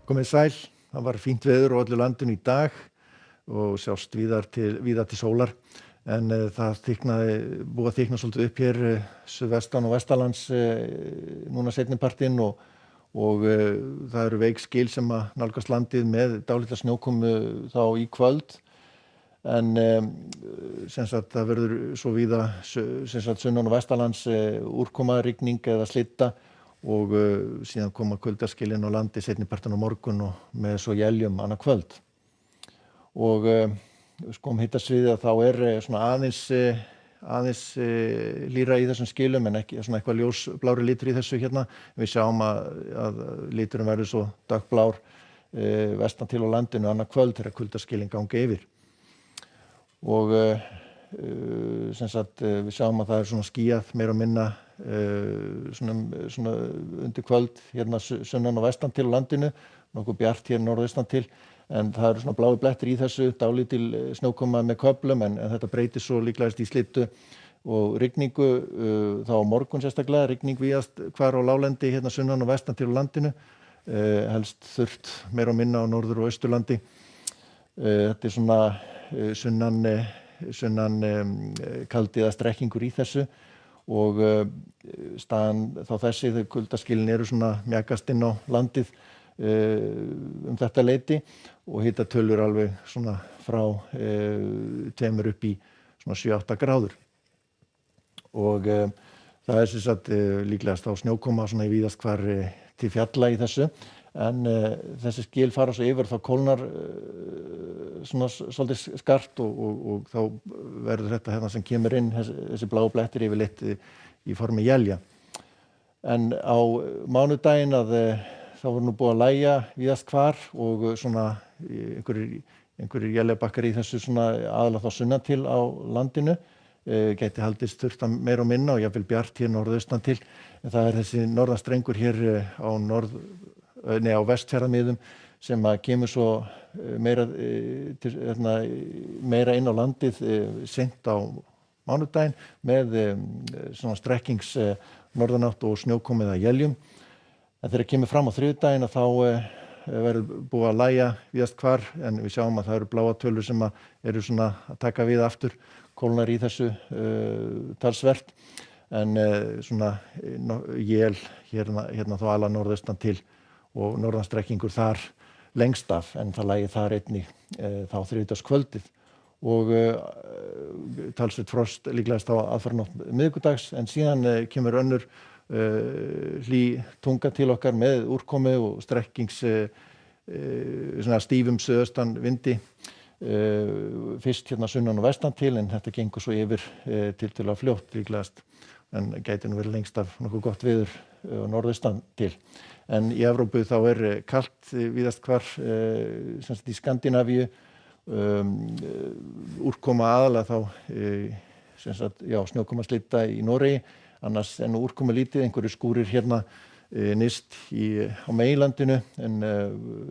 Komið sæl, það var fínt veður á öllu landinu í dag og sjást víða til sólar en það búið að þykna svolítið upp hér suðvestan og vestanlands núna seinnipartinn og það eru veik skil sem að nálgast landið með dálitla snjókomu þá í kvöld en sem sagt það verður svo víða sem sagt sunnan og vestanlands úrkoma, rigning eða slitta og síðan koma kuldaskilin á landi seinnipartinn á morgun og með svo éljum annað kvöld. Og hitasviðið þá svona aðeins lýra í þessum skilum en ekki svona eitthvað ljósblári litur í þessu hérna. Við sjáum að liturinn verður svo dökkblár vestan til á landinu annað kvöld þegar kuldaskilin ganga yfir. Og sem sagt við sjáum að það svona skýjað meira og minna svona undir kvöld hérna sunnan og vestan til á landinu, nokkuð bjart hér norðaustan til en það eru svona blái blettir í þessu, dálítil snjókoma með köflum en þetta breytist svo líklegast í slyddu og rigningu þá á morgun sérstaklega, rigning víðast hvar á láglendi hérna sunnan og vestan til á landinu, helst þurrt meira og minna á norður- og austurlandi. Þetta svona sunnan kaldi eða strekkingur í þessu og staðan þá þessi þegar kuldaskilin eru svona mjakast inn á landið þetta leyti og hitatölur alveg svona frá 2 upp í svona 7-8 gráður. Og það sem sagt líklegast á snjókoma svona í víðast hvar til fjalla í þessu en þessi skil fara svo yfir þá kólnar svona svolítið skart og þá verður þetta hérna sem kemur inn þessi bláu blettir yfirleitt í formi élja. En á mánudaginn þá var nú búið að lægja víðast hvar og svona einhverjir éljabakkar í þessu svona aðalega þá sunnan til á landinu gæti haldist þurrt meira og minna og jafnvel bjart hér norðaustan til en það þessi norðanstrengur hér á vestfjarðamiðum sem að kemur svo meira inn á landið seint á mánudaginn með svona strekkings norðanátt og snjókomu eða éljum. En þegar kemur fram á þriðjudaginn þá verður búið að lægja víðast hvar en við sjáum að það eru bláa tölur sem eru svona að taka við aftur kólnar í þessu talsvert en svona él hérna þá ala norðaustan til og norðanstrekkingur þar lengst af en það lægir þar einnig þá þriðjudagskvöldið og talsvert frost líklegast á aðfaranótt miðvikudags en síðan kemur önnur hlý tunga til okkar með úrkomu og strekkings svona stífum suðaustan vindi fyrst hérna sunnan og vestan til en þetta gengur svo yfir tiltölulega fljótt líklegast en gæti nú verið lengst af nokkuð gott veður norðaustan til. En í Evrópu þá kalt víðast hvar sem sagt í Skandinavíu úrkoma aðalega þá sem sagt snjókoma slitta í Noregi annars en úrkomu lítið einhverjir skúrir hérna nyrst á meginlandinu en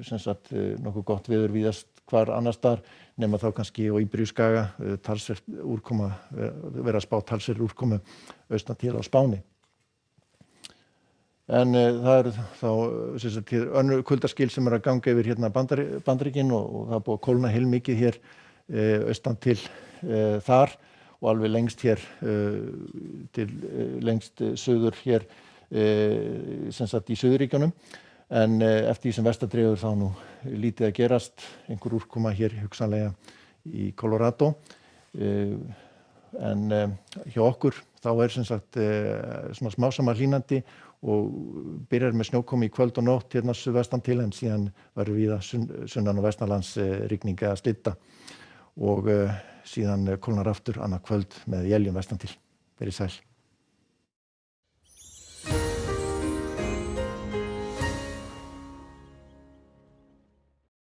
sem sagt nokkuð gott veður víðast hvar annars staðar nema þá kannski á Íberíuskaga talsvert úrkoma vera að spá talsvert úrkomu austan til á Spáni. En það eru þá sem sagt önnur kuldaskil sem að ganga yfir hérna Bandaríkin og það búið að kólna heilmikið hér austan til þar og alveg lengst hér lengst suður hér sem sagt í Suðurríkjunum en eftir því sem vestar dregur þá nú lítið að gerast einhver úrkoma hér hugsanlega í Colorado en hjá okkur þá sem sagt svona smásama hlýnandi og byrjar með snjókomu í kvöld og nótt hérna suðvestan til en síðan verður víða sunnan og vestanlands rigning eða slitta og síðan kólnar aftur annað kvöld með éljum vestan til. Verið sæl.